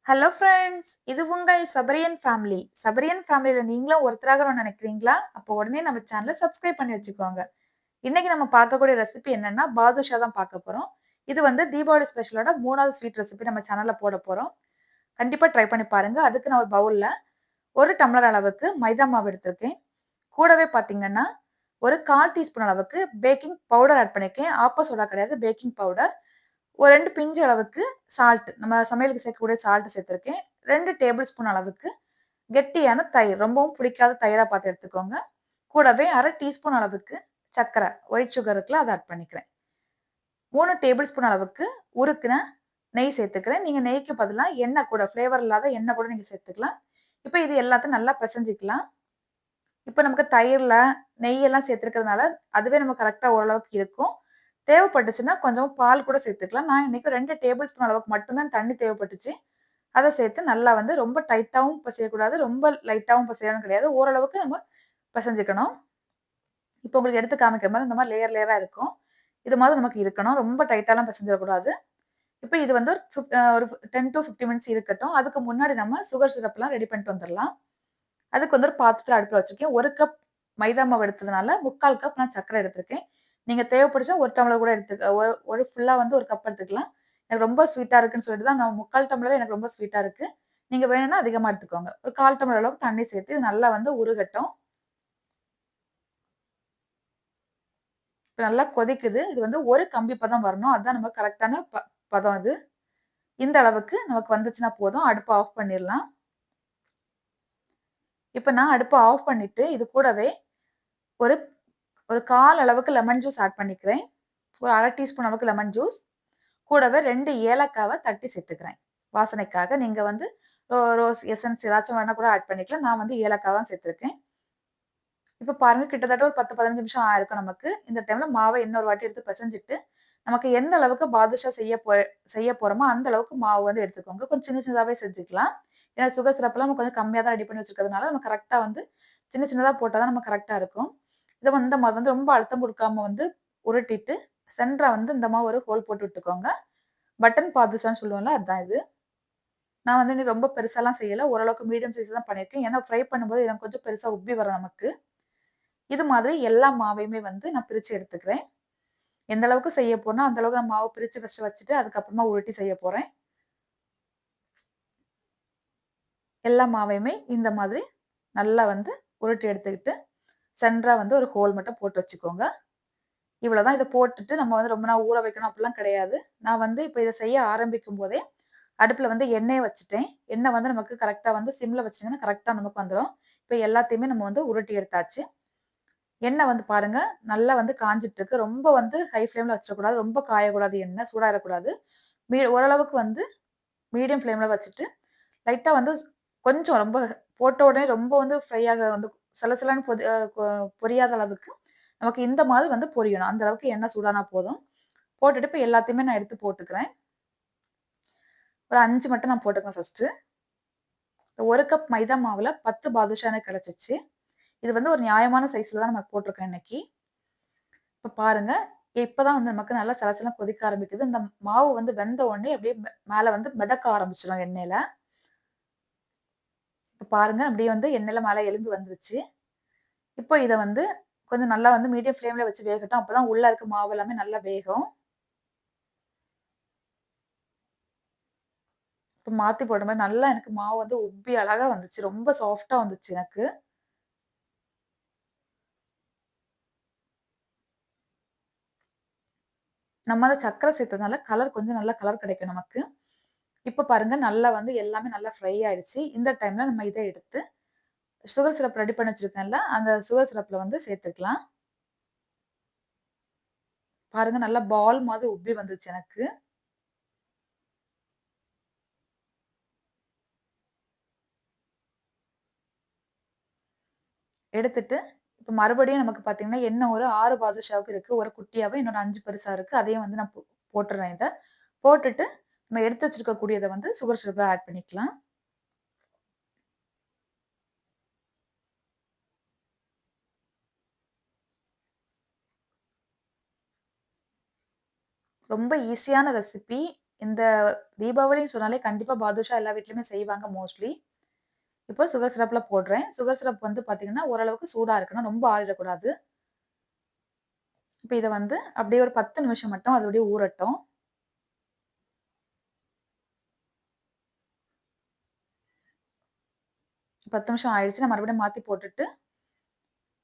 Hello friends! இது உங்கள் சபரியன் family. சபரியன் ஃபேமிலில நீங்களும் ஒருத்தராகணும்னு நினைக்கிறீங்களா? அப்போ உடனே நம்ம சேனல சப்ஸ்கிரைப் பண்ணி வச்சுக்கோங்க. இன்னைக்கு நம்ம பார்க்கக்கூடிய ரெசிபி என்னன்னா, பாதுஷா தான் பார்க்க போறோம். இது வந்து தீபாவளி ஸ்பெஷலோட 3வது ஸ்வீட் ரெசிபி நம்ம சேனல்ல போட போறோம். கண்டிப்பா ட்ரை பண்ணி பாருங்க. அதுக்கு நான் ஒரு பவுல்ல 1 டம்ளர் அளவுக்கு மைதா மாவு எடுத்திருக்கேன். கூடவே பார்த்தீங்கன்னா, ஒரு 1/4 டீஸ்பூன் அளவுக்கு பேக்கிங் பவுடர் ஆட் பண்ணியிருக்கேன். ஆப்ப சோடா கிடையாது, பேக்கிங் பவுடர். ஒரு 2 பிஞ்ச் அளவுக்கு சால்ட். நம்ம சமையலுக்கு சேர்க்கக்கூடிய சால்ட் சேர்த்திருக்கேன். 2 டேபிள் ஸ்பூன் அளவுக்கு கெட்டியான தயிர். ரொம்பவும் புளிக்காத தயிரா பார்த்து எடுத்துக்கோங்க. கூடவே 1/2 டீஸ்பூன் அளவுக்கு சர்க்கரை, ஒயிட் சுகர் இருக்குல்ல அத ஆட் பண்ணிக்கிறேன். 3 டேபிள் ஸ்பூன் அளவுக்கு உருக்குன நெய் சேர்த்துக்கிறேன். நீங்க நெய்க்கு பதிலா எண்ணெய் கூட ஃப்ளேவர் இல்லாத எண்ணெய் கூட நீங்க சேர்த்துக்கலாம். இப்ப இது எல்லாத்தையும் நல்லா பெசஞ்சுக்கலாம். இப்ப நமக்கு தயிர்ல நெய் எல்லாம் சேர்த்திருக்கிறதுனால, அதுவே நமக்கு கரெக்ட்டா ஓரளவுக்கு இருக்கும். தேவைப்பட்டுச்சுன்னா கொஞ்சம் பால் கூட சேர்த்துக்கலாம். நான் இன்னைக்கு 2 டேபிள் ஸ்பூன் அளவுக்கு மட்டும் தான் தண்ணி தேவைப்பட்டுச்சு. அத சேர்த்து நல்லா வந்து ரொம்ப டைட்டாவும் பெசையக்கூடாது. ரொம்ப லைட்டாவும் பெசையணும்னு கிடையாது. ஓரளவுக்கு நம்ம பெசஞ்சுக்கணும். இப்போ உங்களுக்கு எடுத்து காமிக்கிற மாரி இந்த மாரி லேயர் லேயரா இருக்கும். இது மாதிரி நமக்கு இருக்கணும். ரொம்ப டைட்டாலாம் பெசஞ்சிடக்கூடாது. இப்ப இது வந்து ஒரு 10 டூ 15 மினிட்ஸ் இருக்கட்டும். அதுக்கு முன்னாடி நம்ம சுகர் சிரப்லாம் ரெடி பண்ணிட்டு வந்துரலாம். அதுக்கு வந்து ஒரு பாத்திரத்துல அடுப்புல வச்சிருக்கேன். 1 கப் மைதா மாவு எடுத்ததுனால 3/4 கப் நான் சர்க்கரை எடுத்திருக்கேன். நீங்க தேவைப்பட்டுச்சா 1 டம்ளர் கூட ஒரு ஃபுல்லா வந்து 1 கப் எடுத்துக்கலாம். எனக்கு ரொம்ப ஸ்வீட்டா இருக்குன்னு சொல்லிட்டு தான் நான் 3/4 டம்ளரே எனக்கு ரொம்ப ஸ்வீட்டா இருக்கு. நீங்க வேணும்னா அதிகமா எடுத்துக்கோங்க. ஒரு 1/4 டம்ளர் அளவுக்கு தண்ணீ சேர்த்து இது நல்லா வந்து உருகட்டும். இப்ப நல்லா கொதிக்குது. இது வந்து ஒரு கம்பி பதம் வரணும். அதான் நமக்கு கரெக்ட்டான பதம் இது. இந்த அளவுக்கு நமக்கு வந்துச்சுன்னா போதும். அடுப்ப ஆஃப் பண்ணிரலாம். இப்ப நான் அடுப்ப ஆஃப் பண்ணிட்டு, இது கூடவே ஒரு ஒரு 1/4 அளவுக்கு லெமன் ஜூஸ் ஆட் பண்ணிக்கிறேன். ஒரு 1/2 டீஸ்பூன் அளவுக்கு லெமன் ஜூஸ். கூடவே 2 ஏலக்காவ தட்டி சேர்த்துக்கிறேன். வாசனைக்காக. நீங்க வந்து ரோஸ் எசன்ஸ் ஏதாச்சும் வேணா கூட ஆட் பண்ணிக்கலாம். நான் வந்து ஏலக்காய் தான் சேர்த்துருக்கேன். இப்ப பாருங்க கிட்டத்தட்ட ஒரு 10, 15 நிமிஷம் ஆயிருக்கும் நமக்கு. இந்த டைம்ல மாவ இன்னொரு வாட்டி எடுத்து பெசஞ்சுட்டு, நமக்கு எந்த அளவுக்கு பாதுஷா செய்ய போறோமோ, அந்த அளவுக்கு மாவு வந்து எடுத்துக்கோங்க. கொஞ்சம் சின்ன சின்னதாவே செஞ்சுக்கலாம். ஏன்னா சுகர் சிரப்லாம் நம்ம கொஞ்சம் கம்மியா தான் ரெடி பண்ணி வச்சிருக்கிறதுனால, நம்ம கரெக்ட்டா வந்து சின்ன சின்னதா போட்டா தான் நமக்கு கரெக்ட்டா இருக்கும். இத வந்து இந்த மாரி வந்து ரொம்ப அழுத்தம் குடுக்காம வந்து உருட்டிட்டு, சென்டரா வந்து இந்த மாரி ஒரு ஹோல் போட்டு விட்டுக்கோங்க. பட்டன் பாதுஷான்னு சொல்லுவோம்ல, அதான் இது. நான் வந்து இன்னும் ரொம்ப பெருசாலாம் செய்யல. ஓரளவுக்கு மீடியம் சைஸ்ல தான் பண்ணியிருக்கேன். ஏன்னா ஃப்ரை பண்ணும்போது இது கொஞ்சம் பெருசா உப்பி வரும் நமக்கு. இது மாதிரி எல்லா மாவையுமே வந்து நான் பிரிச்சு எடுத்துக்கிறேன். எந்த அளவுக்கு செய்ய போறேனோ, அந்த அளவுக்கு நான் மாவு பிரிச்சு ஃபர்ஸ்ட்டு வச்சுட்டு, அதுக்கப்புறமா உருட்டி செய்ய போறேன். எல்லா மாவையுமே இந்த மாதிரி நல்லா வந்து உருட்டி எடுத்துக்கிட்டு, சென்டரா வந்து ஒரு ஹோல் மட்டும் போட்டு வச்சுக்கோங்க. இவ்வளோதான். இத போட்டுட்டு நம்ம வந்து ரொம்ப நேரம் ஊற வைக்கணும் அப்படிலாம் கிடையாது. நான் வந்து இப்ப இத செய்ய ஆரம்பிக்கும்போதே, அடுப்புல வந்து எண்ணெய வச்சுட்டேன். எண்ணெய் வந்து நமக்கு கரெக்ட்டா வந்து சிம்ல வச்சுட்டீங்கன்னா, கரெக்ட்டா நமக்கு வந்துரும். இப்ப எல்லாத்தையுமே நம்ம வந்து உருட்டி எடுத்தாச்சு. எண்ணெய் வந்து பாருங்க, நல்லா வந்து காஞ்சிட்டு இருக்கு. ரொம்ப வந்து ஹை ஃப்ளேம்ல வச்சிடக்கூடாது. ரொம்ப காயக்கூடாது எண்ணெய். சூடாயிறக்கூடாது. ஓரளவுக்கு வந்து மீடியம் ஃப்ளேம்ல வச்சுட்டு, லைட்டா வந்து கொஞ்சம் ரொம்ப போட்ட உடனே ரொம்ப வந்து ஃப்ரை ஆக வந்து சலசலன்னு பொதி அ கொ பொரியாத அளவுக்கு, நமக்கு இந்த மாதிரி வந்து பொரியணும். அந்த அளவுக்கு எண்ணெய் சூடானா போதும். போட்டுட்டு இப்ப எல்லாத்தையுமே நான் எடுத்து போட்டுக்கிறேன். ஒரு 5 மட்டும் நான் போட்டுக்கிறேன் ஃபர்ஸ்ட்டு. 1 கப் மைதா மாவுல 10 பாதுஷா எனக்கு கிடைச்சுச்சு. இது வந்து ஒரு நியாயமான சைஸ்ல தான் நம்ம போட்டுருக்கேன் இன்னைக்கு. இப்ப பாருங்க, இப்பதான் வந்து நமக்கு நல்லா சலசலன்னு கொதிக்க ஆரம்பிக்குது. இந்த மாவு வந்து வெந்த உடனே அப்படியே மேல வந்து மிதக்க ஆரம்பிச்சுரும் எண்ணெயில. இப்ப பாருங்க அப்படியே வந்து எண்ணெயில மேல எலும்பி வந்துருச்சு. இப்போ இத வந்து கொஞ்சம் நல்லா வந்து மீடியம் ஃப்ளேம்ல வச்சு வேகட்டும். அப்பதான் உள்ள இருக்க மாவு எல்லாமே நல்லா வேகும். இப்ப மாத்தி போடும்போது நல்லா எனக்கு மாவு வந்து உப்பி அழகா வந்துச்சு. ரொம்ப சாஃப்ட்டா வந்துச்சு எனக்கு. நம்ம அந்த சர்க்கரை சேர்த்ததுனால கலர் கொஞ்சம் நல்ல கலர் கிடைக்கும் நமக்கு. இப்ப பாருங்க நல்லா வந்து எல்லாமே நல்லா ஃப்ரை ஆயிடுச்சு. இந்த டைம்ல நம்ம இத எடுத்து சுகர் சிரப் ரெடி பண்ணி வச்சிருக்கேன்ல, அந்த சுகர் சிரப்ல வந்து சேர்த்துக்கலாம். பாருங்க நல்லா பால் மாதிரி உப்பி வந்துருச்சு எனக்கு. எடுத்துட்டு, இப்ப மறுபடியும் நமக்கு பார்த்தீங்கன்னா, எண்ணெய் ஒரு 6 பாதுஷாவுக்கு இருக்கு. ஒரு குட்டியாவும், இன்னொரு 5 பெருசா இருக்கு. அதையும் வந்து நான் போட்டுறேன் இத. போட்டுட்டு, நம்ம எடுத்து வச்சிருக்கக்கூடியத வந்து சுகர் சிரப்ல ஆட் பண்ணிக்கலாம். ரொம்ப ஈஸியான ரெசிபி. இந்த தீபாவளின்னு சொன்னாலே கண்டிப்பா பாதுஷா எல்லா வீட்லயுமே செய்வாங்க மோஸ்ட்லி. இப்போ சுகர் சிரப்ல போடுறேன். சுகர் சிரப் வந்து பார்த்தீங்கன்னா, ஓரளவுக்கு சூடா இருக்கணும். ரொம்ப ஆறிடக்கூடாது. இப்ப இத வந்து அப்படியே ஒரு 10 நிமிஷம் மட்டும் அது அப்படியே ஊறட்டும். 10 நிமிஷம் ஆயிருச்சு. நான் மறுபடியும் மாத்தி போட்டுட்டு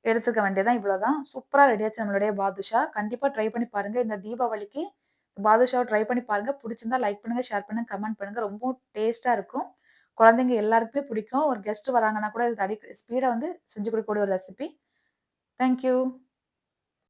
எடுத்துக்க வேண்டியது இவ்வளோதான். சூப்பரா ரெடி ஆச்சு நம்மளுடைய பாதுஷா. கண்டிப்பா ட்ரை பண்ணி பாருங்க. இந்த தீபாவளிக்கு பாதுஷாவ ட்ரை பண்ணி பாருங்க. புடிச்சிருந்தா லைக் பண்ணுங்க, ஷேர் பண்ணுங்க, கமெண்ட் பண்ணுங்க. ரொம்பவும் டேஸ்ட்டா இருக்கும். குழந்தைங்க எல்லாருக்குமே பிடிக்கும். ஒரு கெஸ்ட் வராங்கன்னா கூட இது ஸ்பீடா வந்து செஞ்சு கொடுக்கக்கூடிய ஒரு ரெசிபி. Thank you.